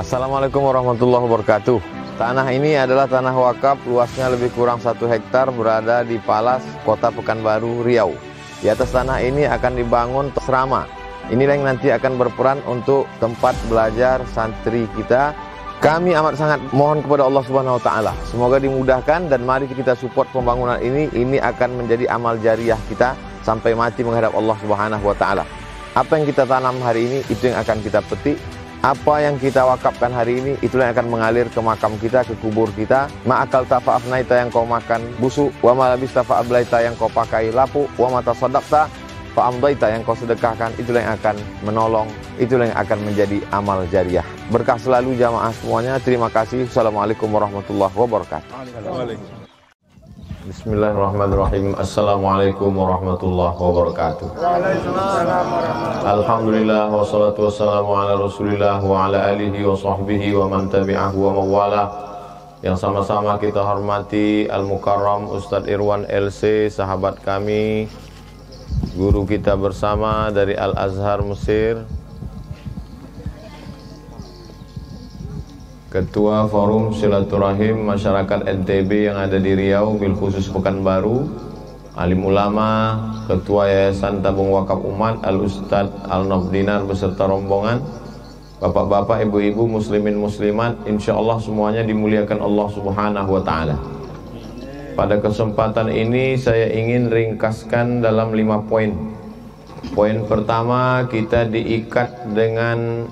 Assalamualaikum warahmatullahi wabarakatuh. Tanah ini adalah tanah wakaf, luasnya lebih kurang 1 hektar, berada di Palas, Kota Pekanbaru, Riau. Di atas tanah ini akan dibangun asrama. Inilah yang nanti akan berperan untuk tempat belajar santri kita. Kami amat sangat mohon kepada Allah Subhanahu wa taala, semoga dimudahkan dan mari kita support pembangunan ini. Ini akan menjadi amal jariah kita sampai mati menghadap Allah Subhanahu wa taala. Apa yang kita tanam hari ini, itu yang akan kita petik. Apa yang kita wakafkan hari ini, itulah yang akan mengalir ke makam kita, ke kubur kita. Ma'akal tafa'afnaita, yang kau makan busuk. Wa malabis tafa'ablaita, yang kau pakai lapuk. Wa matasadaqta fa'amdaita, yang kau sedekahkan. Itulah yang akan menolong, itulah yang akan menjadi amal jariah. Berkah selalu jamaah semuanya. Terima kasih. Assalamualaikum warahmatullahi wabarakatuh. Bismillahirrahmanirrahim. Assalamualaikum warahmatullahi wabarakatuh. Alhamdulillah, wassalatu wassalamu ala rasulillah wa ala alihi wa sahbihi wa man tabi'ahu wa mawala. Yang sama-sama kita hormati Al-Mukarram Ustadz Irwan LC, sahabat kami, guru kita bersama dari Al-Azhar Mesir, Ketua Forum Silaturahim Masyarakat NTB yang ada di Riau, bil khusus Pekanbaru, alim ulama, Ketua Yayasan Tabung Wakaf Umat Al-Ustadz Al-Nafdinar beserta rombongan, bapak-bapak, ibu-ibu, muslimin muslimat, insyaallah semuanya dimuliakan Allah Subhanahu wa taala. Pada kesempatan ini saya ingin ringkaskan dalam 5 poin. Poin pertama, kita diikat dengan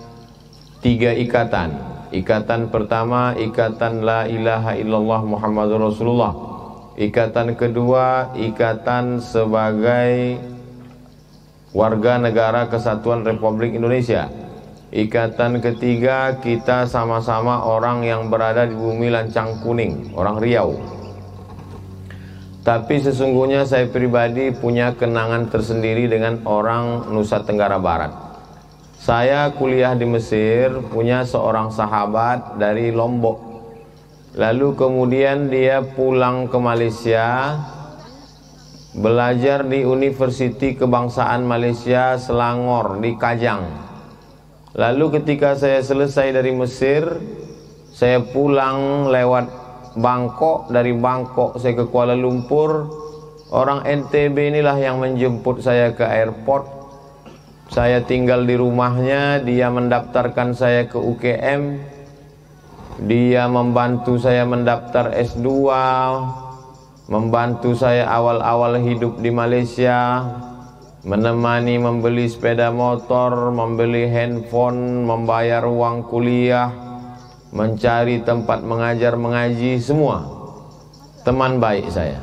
3 ikatan. Ikatan pertama, ikatan la ilaha illallah Muhammadur Rasulullah. Ikatan kedua, ikatan sebagai warga negara Kesatuan Republik Indonesia. Ikatan ketiga, kita sama-sama orang yang berada di bumi lancang kuning, orang Riau. Tapi sesungguhnya saya pribadi punya kenangan tersendiri dengan orang Nusa Tenggara Barat. Saya kuliah di Mesir, punya seorang sahabat dari Lombok. Lalu kemudian dia pulang ke Malaysia, belajar di Universiti Kebangsaan Malaysia Selangor di Kajang. Lalu ketika saya selesai dari Mesir, saya pulang lewat Bangkok. Dari Bangkok saya ke Kuala Lumpur. Orang NTB inilah yang menjemput saya ke airport. Saya tinggal di rumahnya, dia mendaftarkan saya ke UKM, dia membantu saya mendaftar S2, membantu saya awal-awal hidup di Malaysia, menemani membeli sepeda motor, membeli handphone, membayar uang kuliah, mencari tempat mengajar mengaji, semua teman baik saya.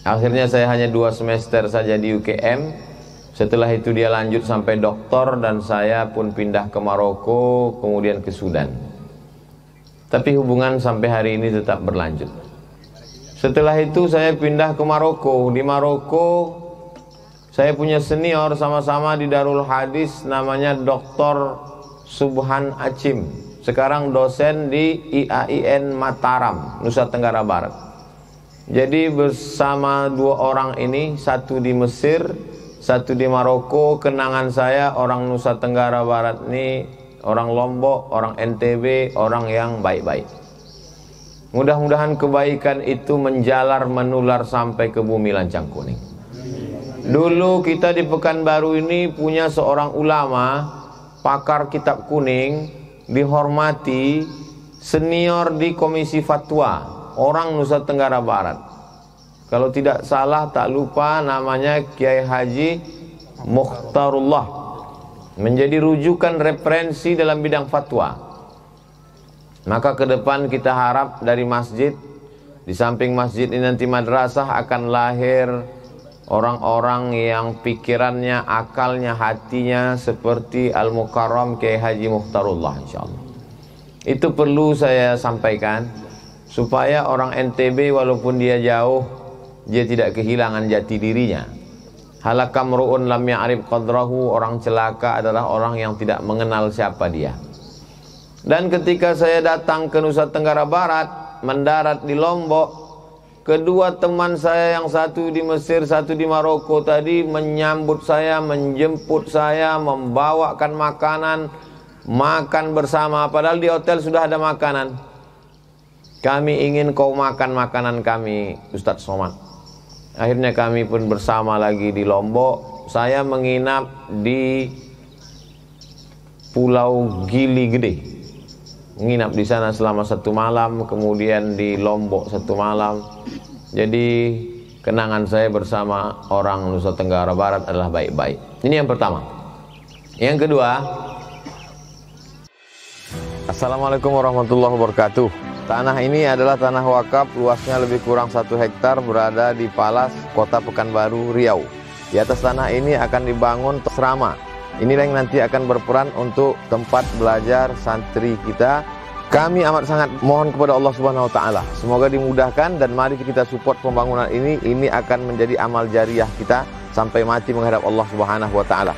Akhirnya saya hanya 2 semester saja di UKM. Setelah itu dia lanjut sampai doktor dan saya pun pindah ke Maroko, kemudian ke Sudan. Tapi hubungan sampai hari ini tetap berlanjut. Setelah itu saya pindah ke Maroko. Di Maroko saya punya senior sama-sama di Darul Hadis, namanya Dr. Subhan Acim. Sekarang dosen di IAIN Mataram, Nusa Tenggara Barat. Jadi bersama 2 orang ini, satu di Mesir, satu di Maroko. Kenangan saya orang Nusa Tenggara Barat ini, orang Lombok, orang NTB, orang yang baik-baik. Mudah-mudahan kebaikan itu menjalar menular sampai ke bumi lancang kuning. Dulu kita di Pekanbaru ini punya seorang ulama, pakar kitab kuning, dihormati, senior di Komisi Fatwa, orang Nusa Tenggara Barat. Kalau tidak salah, tak lupa namanya Kiai Haji Mukhtarullah, menjadi rujukan referensi dalam bidang fatwa. Maka ke depan kita harap dari masjid, di samping masjid ini nanti madrasah, akan lahir orang-orang yang pikirannya, akalnya, hatinya seperti Al-Mukarram Kiai Haji Mukhtarullah, insyaallah. Itu perlu saya sampaikan supaya orang NTB walaupun dia jauh, dia tidak kehilangan jati dirinya. Halakam ru'un lam ya'rif qadrahu, orang celaka adalah orang yang tidak mengenal siapa dia. Dan ketika saya datang ke Nusa Tenggara Barat, mendarat di Lombok, kedua teman saya, yang satu di Mesir, satu di Maroko tadi, menyambut saya, menjemput saya, membawakan makanan, makan bersama, padahal di hotel sudah ada makanan. Kami ingin kau makan makanan kami, Ustadz Somad. Akhirnya kami pun bersama lagi di Lombok. Saya menginap di Pulau Gili Gede, menginap di sana selama 1 malam, kemudian di Lombok 1 malam. Jadi kenangan saya bersama orang Nusa Tenggara Barat adalah baik-baik. Ini yang pertama. Yang kedua, Assalamualaikum warahmatullahi wabarakatuh. Tanah ini adalah tanah wakaf, luasnya lebih kurang 1 hektar, berada di Palas, Kota Pekanbaru, Riau. Di atas tanah ini akan dibangun asrama. Inilah yang nanti akan berperan untuk tempat belajar santri kita. Kami amat sangat mohon kepada Allah Subhanahu wa taala, semoga dimudahkan dan mari kita support pembangunan ini. Ini akan menjadi amal jariah kita sampai mati menghadap Allah Subhanahu wa taala.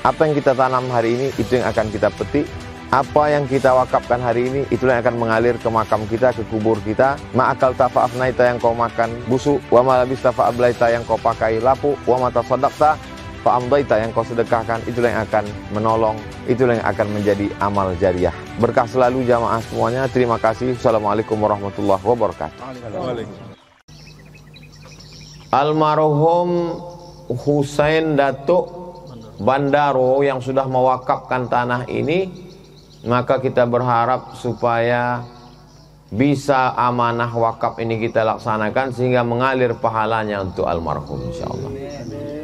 Apa yang kita tanam hari ini, itu yang akan kita petik. Apa yang kita wakafkan hari ini, itulah yang akan mengalir ke makam kita, ke kubur kita. Ma'akal tafa'afnaita, yang kau makan busuk, wa malabista fa'ablaita, yang kau pakai lapuk, wa mata sadaqta fa'amdaita, yang kau sedekahkan, itulah yang akan menolong, itulah yang akan menjadi amal jariah. Berkah selalu jamaah semuanya. Terima kasih. Assalamualaikum warahmatullahi wabarakatuh. Almarhum Husain Datuk Bandaro yang sudah mewakafkan tanah ini, maka kita berharap supaya bisa amanah wakaf ini kita laksanakan sehingga mengalir pahalanya untuk almarhum, insyaallah.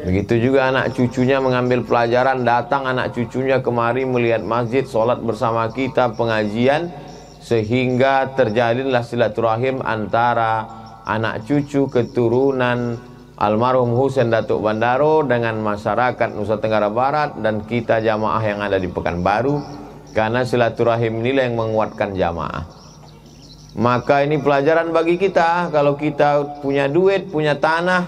Begitu juga anak cucunya mengambil pelajaran, datang anak cucunya kemari melihat masjid, sholat bersama kita, pengajian, sehingga terjadilah silaturahim antara anak cucu keturunan almarhum Husain Datuk Bandaro dengan masyarakat Nusa Tenggara Barat dan kita jamaah yang ada di Pekanbaru, karena silaturahim inilah yang menguatkan jamaah. Maka ini pelajaran bagi kita. Kalau kita punya duit, punya tanah,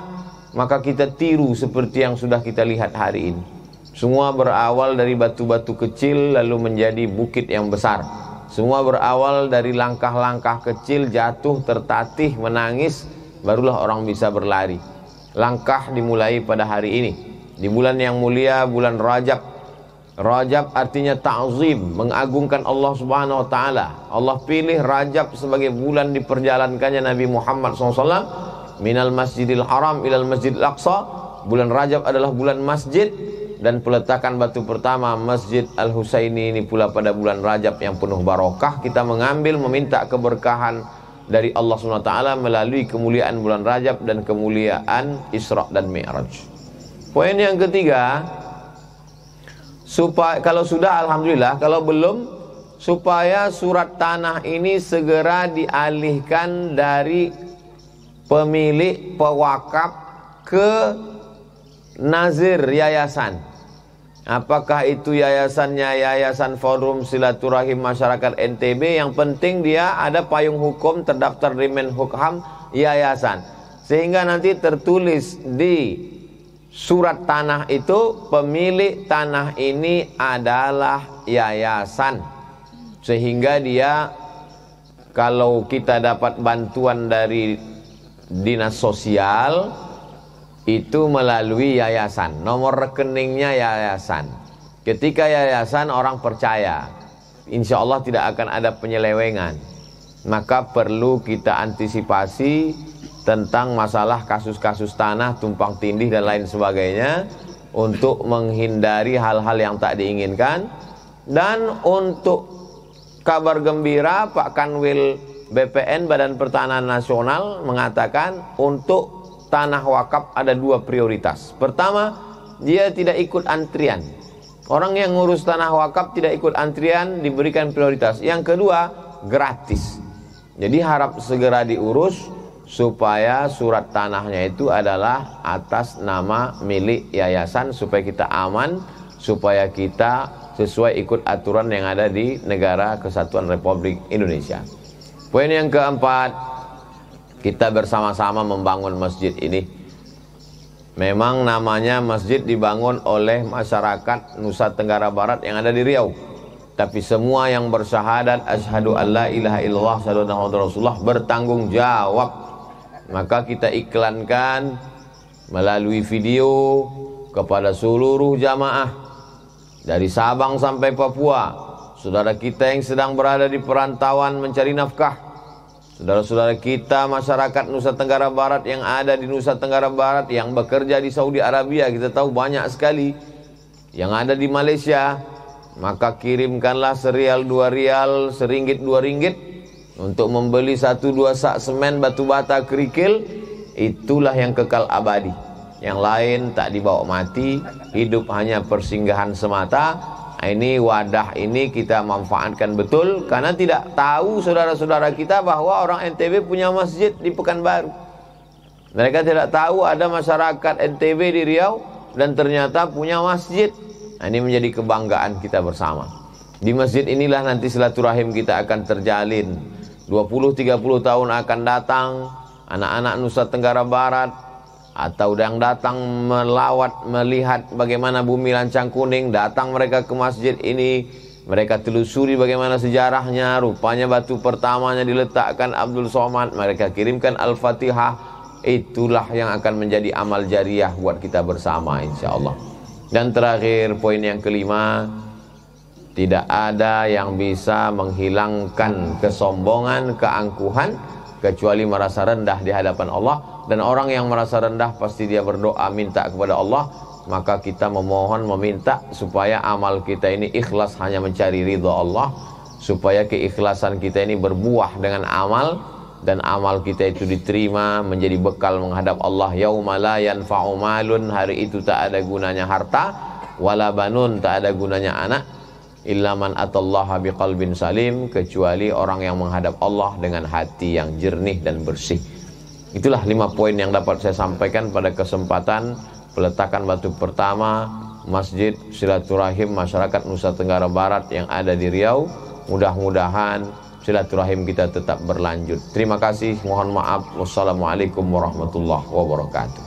maka kita tiru seperti yang sudah kita lihat hari ini. Semua berawal dari batu-batu kecil lalu menjadi bukit yang besar. Semua berawal dari langkah-langkah kecil, jatuh, tertatih, menangis, barulah orang bisa berlari. Langkah dimulai pada hari ini, di bulan yang mulia, bulan Rajab. Rajab artinya ta'zim, mengagungkan Allah Subhanahu wa taala. Allah pilih Rajab sebagai bulan diperjalankannya Nabi Muhammad SAW minal Masjidil Haram ilal Masjidil Aqsa. Bulan Rajab adalah bulan masjid, dan peletakan batu pertama Masjid Al-Husaini ini pula pada bulan Rajab yang penuh barokah. Kita mengambil, meminta keberkahan dari Allah Subhanahu wa taala melalui kemuliaan bulan Rajab dan kemuliaan Isra dan Mi'raj. Poin yang ketiga, supaya kalau sudah alhamdulillah, kalau belum, supaya surat tanah ini segera dialihkan dari pemilik pewakaf ke nazir yayasan. Apakah itu yayasannya Yayasan Forum Silaturahim Masyarakat NTB, yang penting dia ada payung hukum terdaftar di Menhukham yayasan, sehingga nanti tertulis di surat tanah itu pemilik tanah ini adalah yayasan, sehingga dia, kalau kita dapat bantuan dari dinas sosial, itu melalui yayasan, nomor rekeningnya yayasan. Ketika yayasan orang percaya, insya Allah tidak akan ada penyelewengan. Maka perlu kita antisipasi tentang masalah kasus-kasus tanah, tumpang tindih dan lain sebagainya, untuk menghindari hal-hal yang tak diinginkan. Dan untuk kabar gembira, Pak Kanwil BPN Badan Pertanahan Nasional mengatakan untuk tanah wakaf ada 2 prioritas. Pertama, dia tidak ikut antrian. Orang yang ngurus tanah wakaf tidak ikut antrian, diberikan prioritas. Yang kedua, gratis. Jadi harap segera diurus supaya surat tanahnya itu adalah atas nama milik yayasan, supaya kita aman, supaya kita sesuai ikut aturan yang ada di Negara Kesatuan Republik Indonesia. Poin yang keempat, kita bersama-sama membangun masjid ini. Memang namanya masjid dibangun oleh masyarakat Nusa Tenggara Barat yang ada di Riau, tapi semua yang bersyahadat asyhadu alla ilaha illallah asyhadu anna muhammadar rasulullah bertanggung jawab. Maka kita iklankan melalui video kepada seluruh jamaah dari Sabang sampai Papua, saudara kita yang sedang berada di perantauan mencari nafkah, saudara-saudara kita masyarakat Nusa Tenggara Barat yang ada di Nusa Tenggara Barat, yang bekerja di Saudi Arabia, kita tahu banyak sekali, yang ada di Malaysia, maka kirimkanlah serial 2 rial, seringgit 2 ringgit untuk membeli 1-2 sak semen, batu bata, kerikil. Itulah yang kekal abadi. Yang lain tak dibawa mati, hidup hanya persinggahan semata. Ini wadah ini kita manfaatkan betul, karena tidak tahu saudara-saudara kita bahwa orang NTB punya masjid di Pekanbaru. Mereka tidak tahu ada masyarakat NTB di Riau dan ternyata punya masjid. Ini menjadi kebanggaan kita bersama. Di masjid inilah nanti silaturahim kita akan terjalin. 20-30 tahun akan datang anak-anak Nusa Tenggara Barat atau yang datang melawat, melihat bagaimana bumi lancang kuning, datang mereka ke masjid ini, mereka telusuri bagaimana sejarahnya, rupanya batu pertamanya diletakkan Abdul Somad, mereka kirimkan Al-Fatihah. Itulah yang akan menjadi amal jariah buat kita bersama insyaallah. Dan terakhir, poin yang kelima, tidak ada yang bisa menghilangkan kesombongan, keangkuhan kecuali merasa rendah di hadapan Allah. Dan orang yang merasa rendah pasti dia berdoa minta kepada Allah. Maka kita memohon, meminta supaya amal kita ini ikhlas hanya mencari ridha Allah, supaya keikhlasan kita ini berbuah dengan amal, dan amal kita itu diterima menjadi bekal menghadap Allah. Yauma la yanfa'u malun, hari itu tak ada gunanya harta, wala banun, tak ada gunanya anak, illa man atallaha biqalbin salim, kecuali orang yang menghadap Allah dengan hati yang jernih dan bersih. Itulah 5 poin yang dapat saya sampaikan pada kesempatan peletakan batu pertama Masjid Silaturahim Masyarakat Nusa Tenggara Barat yang ada di Riau. Mudah-mudahan silaturahim kita tetap berlanjut. Terima kasih, mohon maaf. Wassalamualaikum warahmatullahi wabarakatuh.